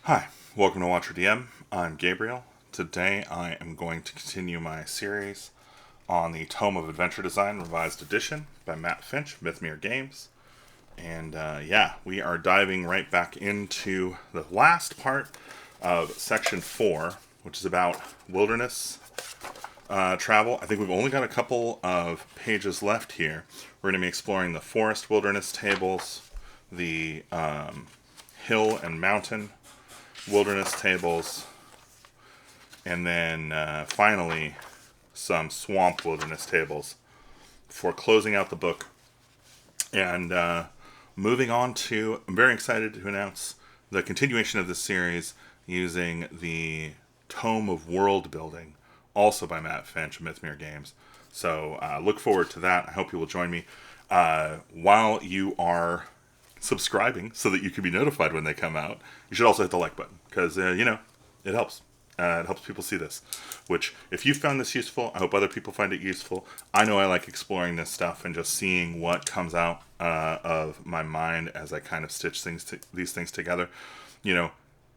Hi, welcome to Watcher DM. I'm Gabriel. Today I am going to continue my series on the Tome of Adventure Design Revised Edition by Matt Finch, Mythmere Games. And we are diving right back into the last part of Section 4, which is about wilderness travel. I think we've only got a couple of pages left here. We're going to be exploring the forest wilderness tables, the hill and mountain wilderness tables, and then finally some swamp wilderness tables before closing out the book and moving on to, I'm very excited to announce the continuation of this series using the Tome of World Building, also by Matt Finch, Mythmere Games. So look forward to that. I hope you will join me while you are subscribing so that you can be notified when they come out. You should also hit the like button because, it helps. It helps people see this, which if you found this useful, I hope other people find it useful. I know I like exploring this stuff and just seeing what comes out of my mind as I kind of stitch these things together.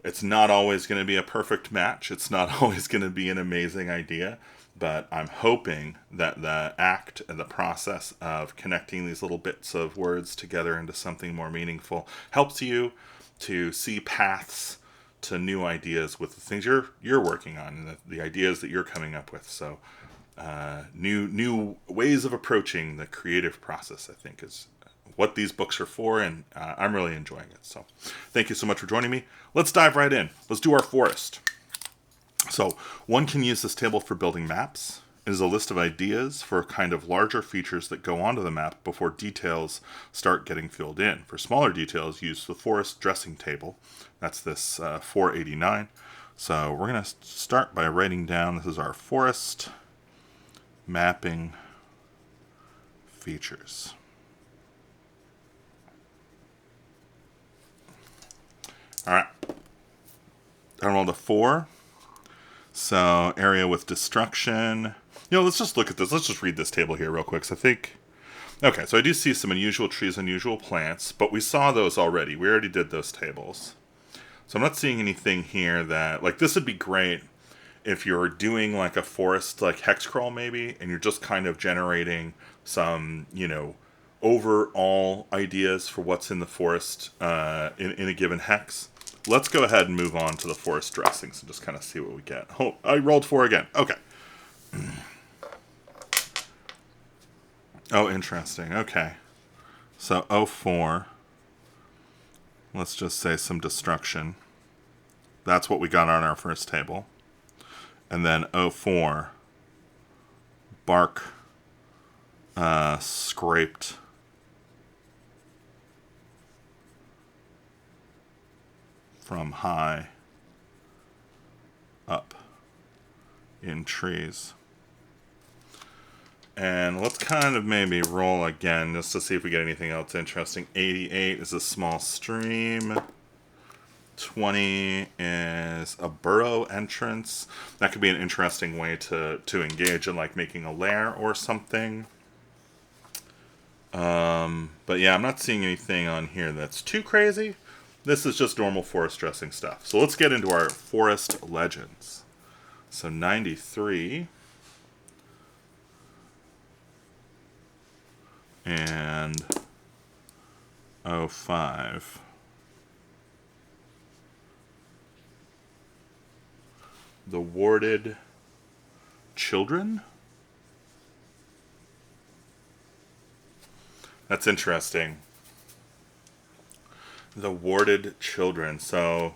It's not always going to be a perfect match. It's not always going to be an amazing idea, but I'm hoping that the act and the process of connecting these little bits of words together into something more meaningful helps you to see paths to new ideas with the things you're working on and the ideas that you're coming up with. So new ways of approaching the creative process, I think, is what these books are for, and I'm really enjoying it. So thank you so much for joining me. Let's dive right in. Let's do our forest. So one can use this table for building maps. It is a list of ideas for kind of larger features that go onto the map before details start getting filled in. For smaller details, use the forest dressing table. That's this 489. So we're going to start by writing down, this is our forest mapping features. All right. I rolled a 4. So area with destruction. Let's just look at this. Let's just read this table here real quick. So I think, okay, so I do see some unusual trees, unusual plants, but we saw those already. We already did those tables. So I'm not seeing anything here that, like, this would be great if you're doing like a forest, like hex crawl maybe, and you're just kind of generating some, overall ideas for what's in the forest in a given hex. Let's go ahead and move on to the forest dressings and just kind of see what we get. Oh, I rolled 4 again. Okay. Oh, interesting. Okay. So 04. Let's just say some destruction. That's what we got on our first table. And then 04. Bark scraped from high up in trees. And let's kind of maybe roll again just to see if we get anything else interesting. 88 is a small stream. 20 is a burrow entrance. That could be an interesting way to engage in, like, making a lair or something. But yeah, I'm not seeing anything on here that's too crazy. This is just normal forest dressing stuff. So let's get into our forest legends. So 93 and 05. The warded children? That's interesting. The warded children. So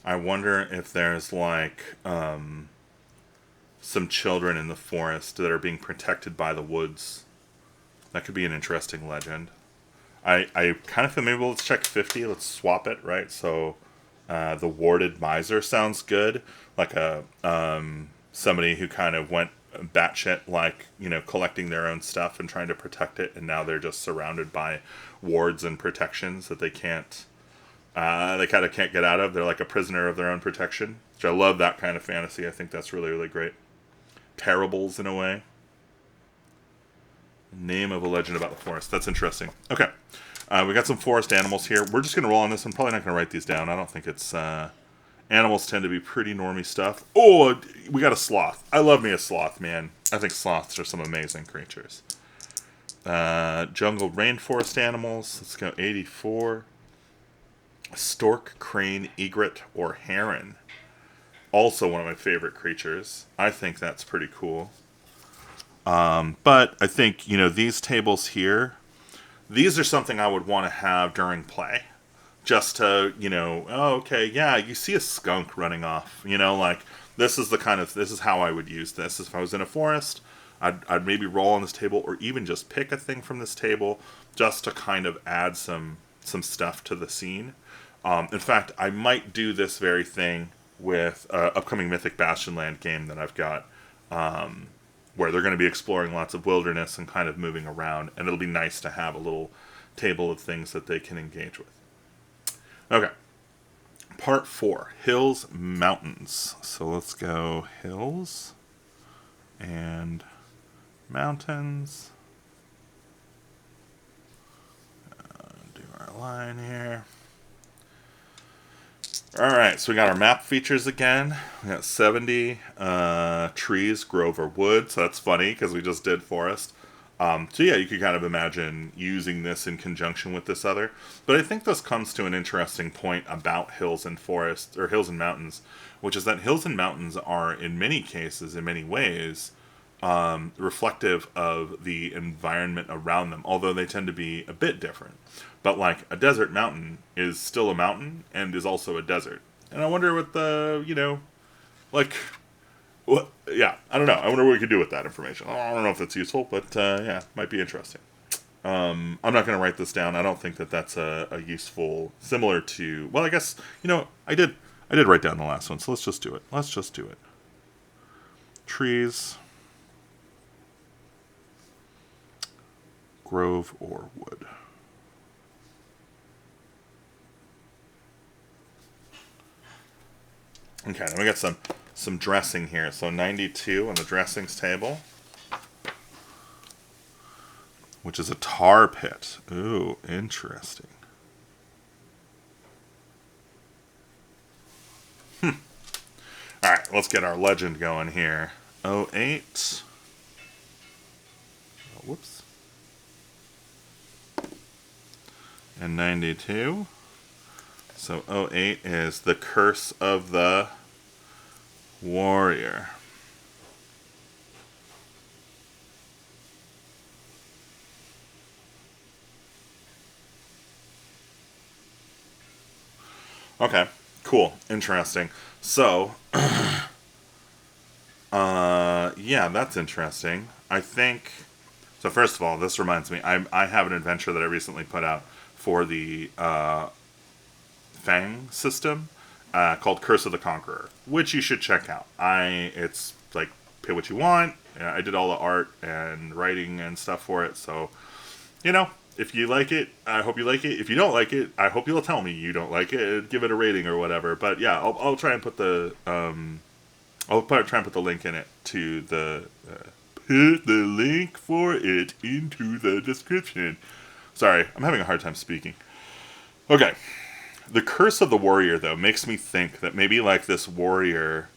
I wonder if there's like some children in the forest that are being protected by the woods. That could be an interesting legend. I kind of feel maybe let's check 50. Let's swap it, right? So the warded miser sounds good. Like a somebody who kind of went batshit, like, collecting their own stuff and trying to protect it, and now they're just surrounded by wards and protections that they kind of can't get out of. They're like a prisoner of their own protection, which I love that kind of fantasy. I think that's really, really great. Parables in a way. Name of a legend about the forest. That's interesting. Okay. We got some forest animals here. We're just going to roll on this. I'm probably not going to write these down. I don't think it's Animals tend to be pretty normie stuff. Oh, we got a sloth. I love me a sloth, man. I think sloths are some amazing creatures. Jungle rainforest animals. Let's go 84. Stork, crane, egret, or heron. Also one of my favorite creatures. I think that's pretty cool. But I think, these tables here, these are something I would want to have during play. Just to, oh, okay, yeah, you see a skunk running off. This is how I would use this. If I was in a forest, I'd maybe roll on this table or even just pick a thing from this table just to kind of add some stuff to the scene. In fact, I might do this very thing with upcoming Mythic Bastionland game that I've got, where they're going to be exploring lots of wilderness and kind of moving around, and it'll be nice to have a little table of things that they can engage with. Okay. Part 4, Hills, Mountains. So let's go hills and mountains. Do our line here. Alright, so we got our map features again. We got 70 trees, grove, or wood. So that's funny because we just did forest. So yeah, you could kind of imagine using this in conjunction with this other. But I think this comes to an interesting point about hills and forests, or hills and mountains, which is that hills and mountains are, in many cases, in many ways, reflective of the environment around them, although they tend to be a bit different. But like a desert mountain is still a mountain and is also a desert. And I wonder what yeah, I don't know. I wonder what we could do with that information. I don't know if that's useful, but yeah, might be interesting. I'm not going to write this down. I don't think that that's a useful, similar to, well, I guess, I did write down the last one, so let's just do it. Trees, grove, or wood. Okay, then we got some dressing here. So 92 on the dressings table, which is a tar pit. Ooh, interesting. All right, let's get our legend going here. 08. Oh, whoops. And 92. So 08 is the Curse of the Warrior. Okay, cool, interesting. So, yeah, that's interesting. I think. So first of all, this reminds me. I have an adventure that I recently put out for the Fang system called Curse of the Conqueror, which you should check out. It's like pay what you want. I did all the art and writing and stuff for it, so if you like it, I hope you like it. If you don't like it, I hope you'll tell me you don't like it and give it a rating or whatever. But yeah, I'll try and put the link in it to the put the link for it into the description. Sorry, I'm having a hard time speaking. Okay. The Curse of the Warrior, though, makes me think that maybe like this warrior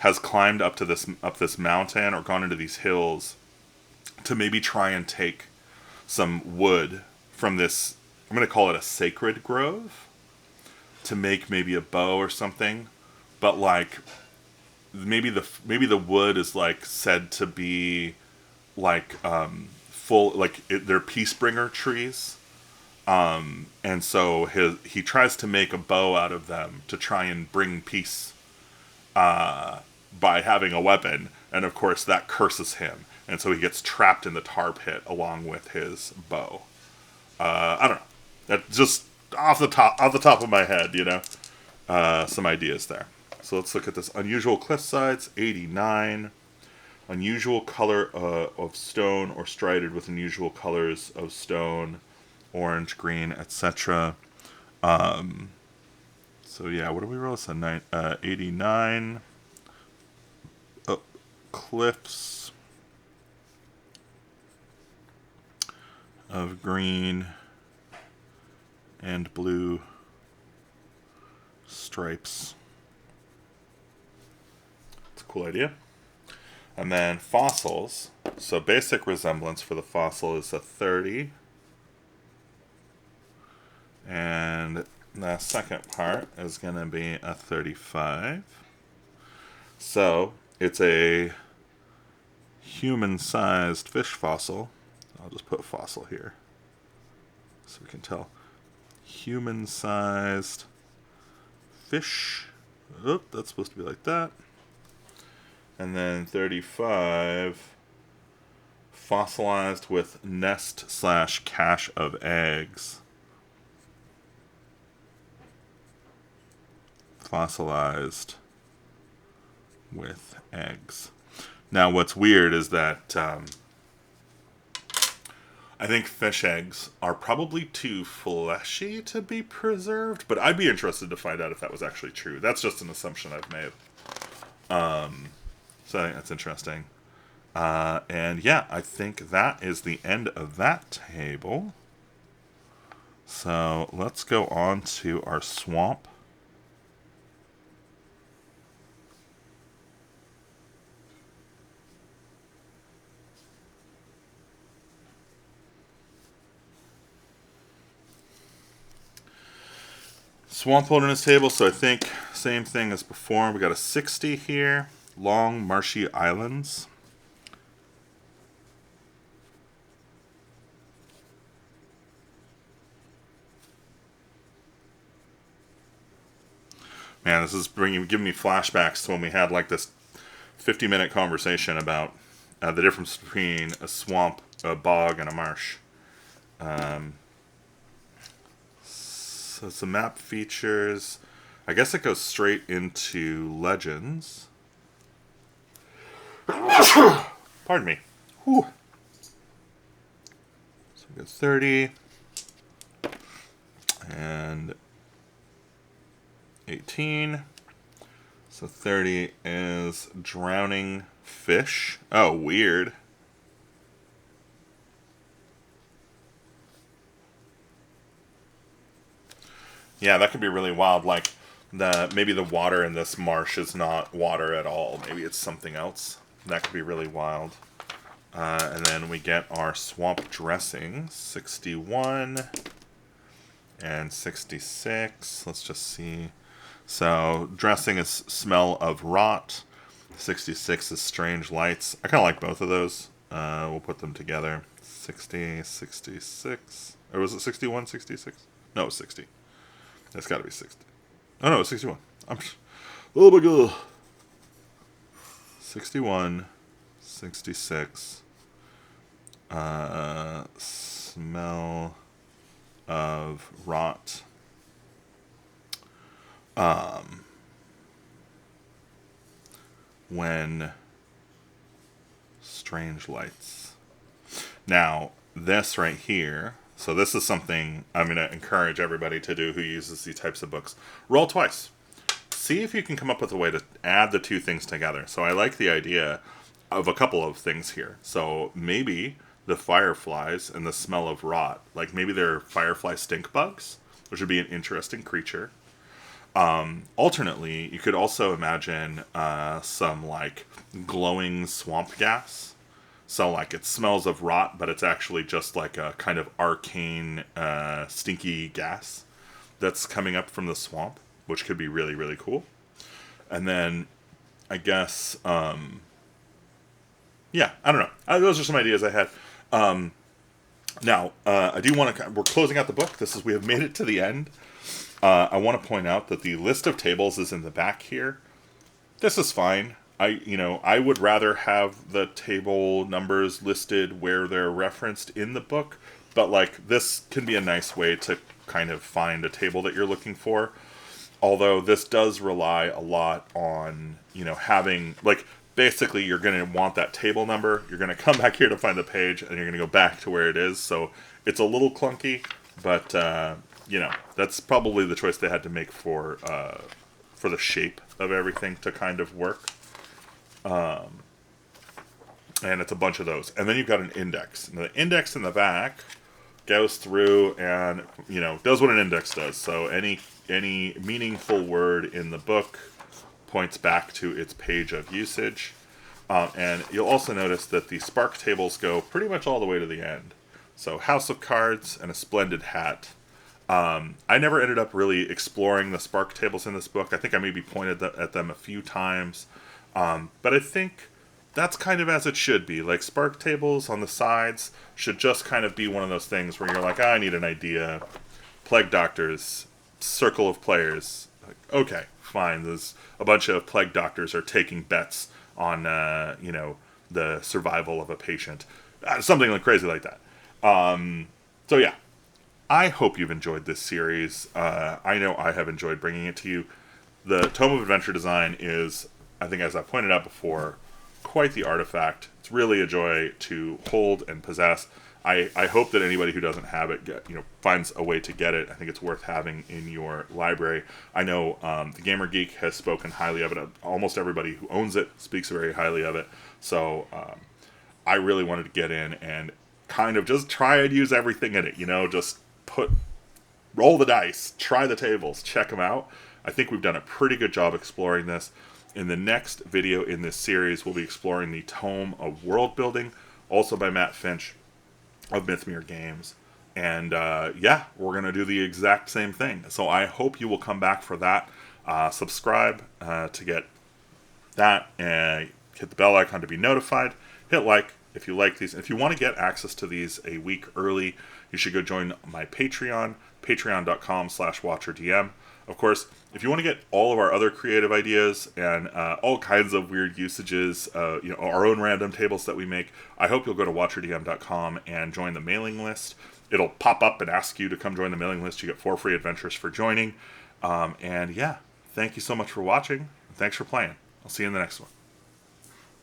has climbed up this mountain or gone into these hills to maybe try and take some wood from this. I'm going to call it a sacred grove to make maybe a bow or something. But like maybe the wood is like said to be like they're peacebringer trees. And so he tries to make a bow out of them to try and bring peace by having a weapon, and of course that curses him, and so he gets trapped in the tar pit along with his bow. I don't know. That's just off the top of my head, some ideas there. So let's look at this. Unusual cliff sides, 89. Unusual color of stone or strided with unusual colors of stone, orange, green, etc. So yeah, what do we roll? It's a 89. Oh, cliffs of green and blue stripes Cool idea. And then fossils. So basic resemblance for the fossil is a 30. And the second part is going to be a 35. So it's a human-sized fish fossil. I'll just put fossil here so we can tell. Human-sized fish. Oh, that's supposed to be like that. And then 35, fossilized with nest/cache of eggs. Fossilized with eggs. Now, what's weird is that I think fish eggs are probably too fleshy to be preserved, but I'd be interested to find out if that was actually true. That's just an assumption I've made. So I think that's interesting. And yeah, I think that is the end of that table. So let's go on to our swamp. Swamp wilderness table, so I think same thing as before. We got a 60 here. Long, marshy islands. Man, this is giving me flashbacks to when we had like this 50-minute conversation about the difference between a swamp, a bog, and a marsh. So some map features. I guess it goes straight into legends. Pardon me. Whew. So we got 30 and 18. So 30 is drowning fish. Oh, weird. Yeah, that could be really wild. Like, maybe the water in this marsh is not water at all. Maybe it's something else. That could be really wild. And then we get our swamp dressing, 61 and 66. Let's just see. So dressing is smell of rot. 66 is strange lights. I kind of like both of those. We'll put them together. 60, 66. Or was it 61, 66? No, it was 60. It's got to be 60. Oh, no, it's 61. I'm a little bit good. 61, 66. Smell of rot. When strange lights. Now, this right here. So this is something I'm going to encourage everybody to do who uses these types of books. Roll twice. See if you can come up with a way to add the two things together. So I like the idea of a couple of things here. So maybe the fireflies and the smell of rot. Like maybe they're firefly stink bugs, which would be an interesting creature. Alternately, you could also imagine some like glowing swamp gas. So, like, it smells of rot, but it's actually just like a kind of arcane, stinky gas that's coming up from the swamp, which could be really, really cool. And then, I guess, yeah, I don't know. Those are some ideas I had. Now, I do want to, we're closing out the book. We have made it to the end. I want to point out that the list of tables is in the back here. This is fine. I would rather have the table numbers listed where they're referenced in the book, but like this can be a nice way to kind of find a table that you're looking for. Although this does rely a lot on, having like basically you're going to want that table number. You're going to come back here to find the page and you're going to go back to where it is. So it's a little clunky, but that's probably the choice they had to make for the shape of everything to kind of work. And it's a bunch of those. And then you've got an index. And the index in the back goes through and, does what an index does. So any meaningful word in the book, points back to its page of usage. And you'll also notice that the spark tables go pretty much all the way to the end. So House of Cards and a splendid hat. I never ended up really exploring the spark tables in this book. I think I maybe pointed at them a few times. But I think that's kind of as it should be. Like, spark tables on the sides should just kind of be one of those things where you're like, I need an idea. Plague Doctors, circle of players. Like, okay, fine. There's a bunch of Plague Doctors are taking bets on, the survival of a patient. Something like crazy like that. So yeah, I hope you've enjoyed this series. I know I have enjoyed bringing it to you. The Tome of Adventure Design is, I think as I pointed out before, quite the artifact. It's really a joy to hold and possess. I hope that anybody who doesn't have it finds a way to get it. I think it's worth having in your library. I know the Gamer Geek has spoken highly of it. Almost everybody who owns it speaks very highly of it. So I really wanted to get in and kind of just try and use everything in it. Just roll the dice, try the tables, check them out. I think we've done a pretty good job exploring this. In the next video in this series, we'll be exploring the Tome of World Building, also by Matt Finch of Mythmere Games. And we're going to do the exact same thing. So I hope you will come back for that. Subscribe to get that, and hit the bell icon to be notified. Hit like if you like these. If you want to get access to these a week early, you should go join my Patreon, patreon.com/WatcherDM. Of course, if you want to get all of our other creative ideas and all kinds of weird usages, our own random tables that we make, I hope you'll go to WatcherDM.com and join the mailing list. It'll pop up and ask you to come join the mailing list. You get 4 free adventures for joining. Thank you so much for watching. Thanks for playing. I'll see you in the next one.